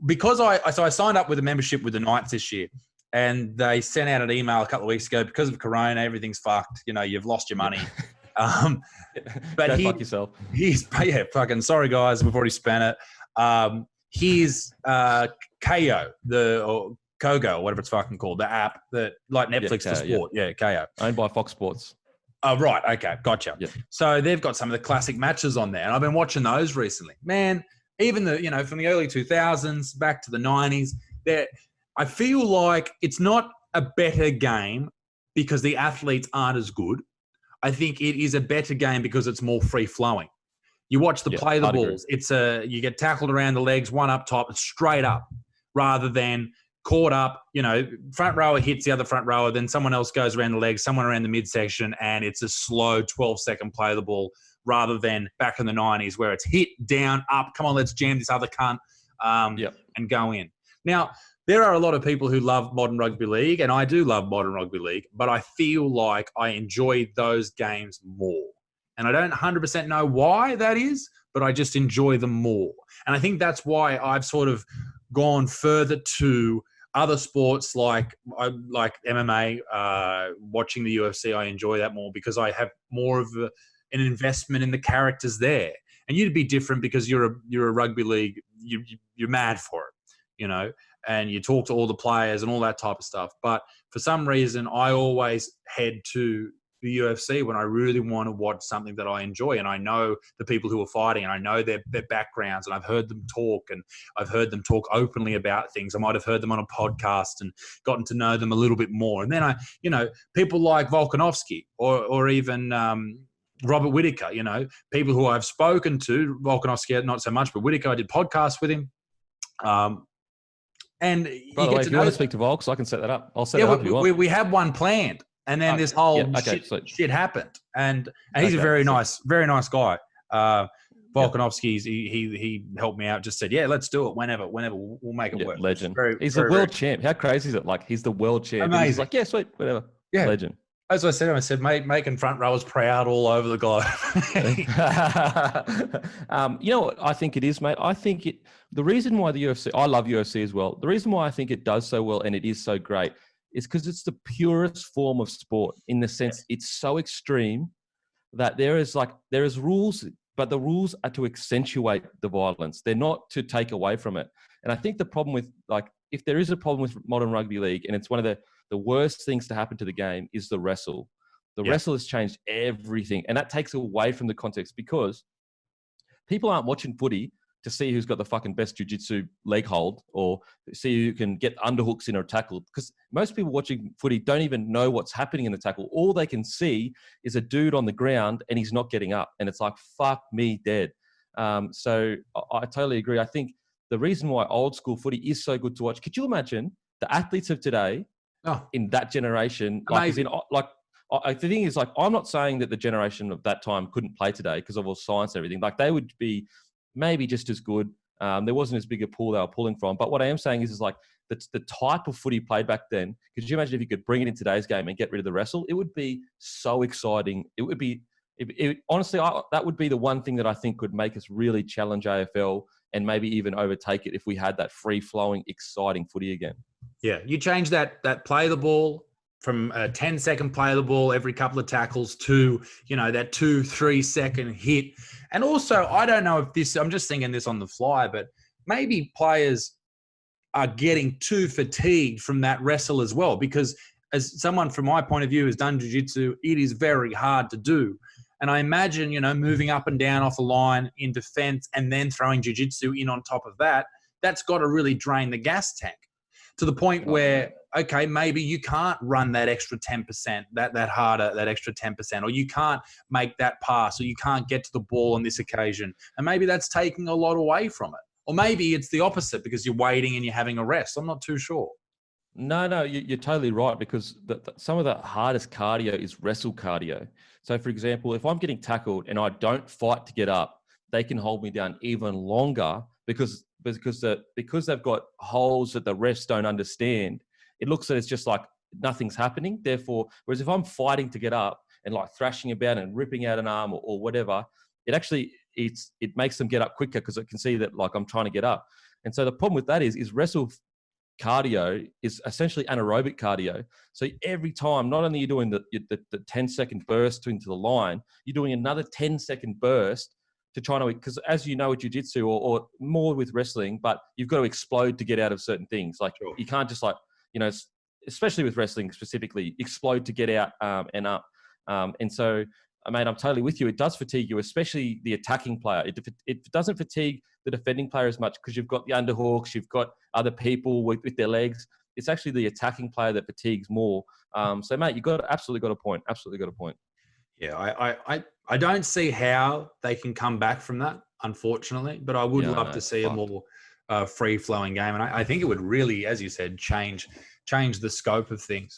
because I signed up with a membership with the Knights this year, and they sent out an email a couple of weeks ago because of Corona, everything's fucked. You know, you've lost your money. But Go fuck yourself. Fucking sorry guys, we've already spent it. Here's KO, or Kogo, or whatever it's fucking called, the app that like Netflix for sport. Yeah, KO. Owned by Fox Sports. Oh, right. Okay. Gotcha. Yep. So they've got some of the classic matches on there. And I've been watching those recently. Man, even from the early 2000s back to the 90s, I feel like it's not a better game because the athletes aren't as good. I think it is a better game because it's more free flowing. You watch the play the balls. You get tackled around the legs, one up top, it's straight up, rather than caught up, front rower hits the other front rower, then someone else goes around the legs, someone around the midsection, and it's a slow 12-second play the ball, rather than back in the 90s where it's hit, down, up, come on, let's jam this other cunt and go in. Now, there are a lot of people who love modern rugby league, and I do love modern rugby league, but I feel like I enjoy those games more. And I don't 100% know why that is, but I just enjoy them more. And I think that's why I've sort of gone further to other sports like MMA, watching the UFC. I enjoy that more because I have more of an investment in the characters there. And you'd be different because you're a rugby league, you're mad for it, and you talk to all the players and all that type of stuff. But for some reason, I always head to the UFC when I really want to watch something that I enjoy, and I know the people who are fighting, and I know their backgrounds, and I've heard them talk, and I've heard them talk openly about things. I might have heard them on a podcast and gotten to know them a little bit more. And then people like Volkanovski or even Robert Whittaker, people who I've spoken to. Volkanovski not so much, but Whittaker, I did podcasts with him. And by the way, if you want to speak to Volks, I can set that up. I'll set it up if you want. We have one planned. And then this whole shit happened, and he's a very nice guy. Volkanovski, he helped me out. Just said, let's do it whenever we'll make it work. Legend. He's the world champ. How crazy is it? Like he's the world champ. Amazing. He's like, sweet, whatever. Yeah, legend. As I said, making front rowers proud all over the globe. You know what I think it is, mate? I think the reason why the UFC, I love UFC as well. The reason why I think it does so well and it is so great is because it's the purest form of sport in the sense it's so extreme that there is rules, but the rules are to accentuate the violence. They're not to take away from it. And I think the problem with, if there is a problem with modern rugby league, and it's one of the worst things to happen to the game, is the wrestle. The wrestle has changed everything. And that takes away from the context because people aren't watching footy to see who's got the fucking best jiu-jitsu leg hold or see who can get underhooks in a tackle. Because most people watching footy don't even know what's happening in the tackle. All they can see is a dude on the ground and he's not getting up. And it's like, fuck me dead. So I totally agree. I think the reason why old school footy is so good to watch, could you imagine the athletes of today in that generation? Amazing. The thing is, I'm not saying that the generation of that time couldn't play today because of all science and everything. They would be maybe just as good. There wasn't as big a pool they were pulling from. But what I am saying is that's the type of footy played back then. Could you imagine if you could bring it in today's game and get rid of the wrestle? It would be so exciting. It would be, honestly, that would be the one thing that I think could make us really challenge AFL and maybe even overtake it if we had that free-flowing, exciting footy again. Yeah, you change that play the ball from a 10-second play the ball every couple of tackles to, that 2-3 second hit. And also, I don't know if this, I'm just thinking this on the fly, but maybe players are getting too fatigued from that wrestle as well, because as someone from my point of view has done jiu-jitsu, it is very hard to do. And I imagine, moving up and down off the line in defense and then throwing jiu-jitsu in on top of that, that's got to really drain the gas tank to the point where, okay, maybe you can't run that extra 10%, that harder, that extra 10%, or you can't make that pass, or you can't get to the ball on this occasion. And maybe that's taking a lot away from it. Or maybe it's the opposite because you're waiting and you're having a rest. I'm not too sure. No, you're totally right, because some of the hardest cardio is wrestle cardio. So, for example, if I'm getting tackled and I don't fight to get up, they can hold me down even longer because they've got holes that the refs don't understand. It looks like it's just like nothing's happening. Therefore, whereas if I'm fighting to get up and thrashing about and ripping out an arm or whatever, it makes them get up quicker because it can see that I'm trying to get up. And so the problem with that is wrestle cardio is essentially anaerobic cardio. So every time, not only are you doing the 10-second burst into the line, you're doing another 10-second burst to try to, because as you know with jiu-jitsu or more with wrestling, but you've got to explode to get out of certain things. Like you can't just especially with wrestling specifically, explode to get out and up. And so, mate, I'm totally with you. It does fatigue you, especially the attacking player. It doesn't fatigue the defending player as much because you've got the underhooks, you've got other people with their legs. It's actually the attacking player that fatigues more. So, mate, absolutely got a point. Absolutely got a point. Yeah, I don't see how they can come back from that, unfortunately, but I would love to see a more free-flowing game. And I think it would really, as you said, change the scope of things.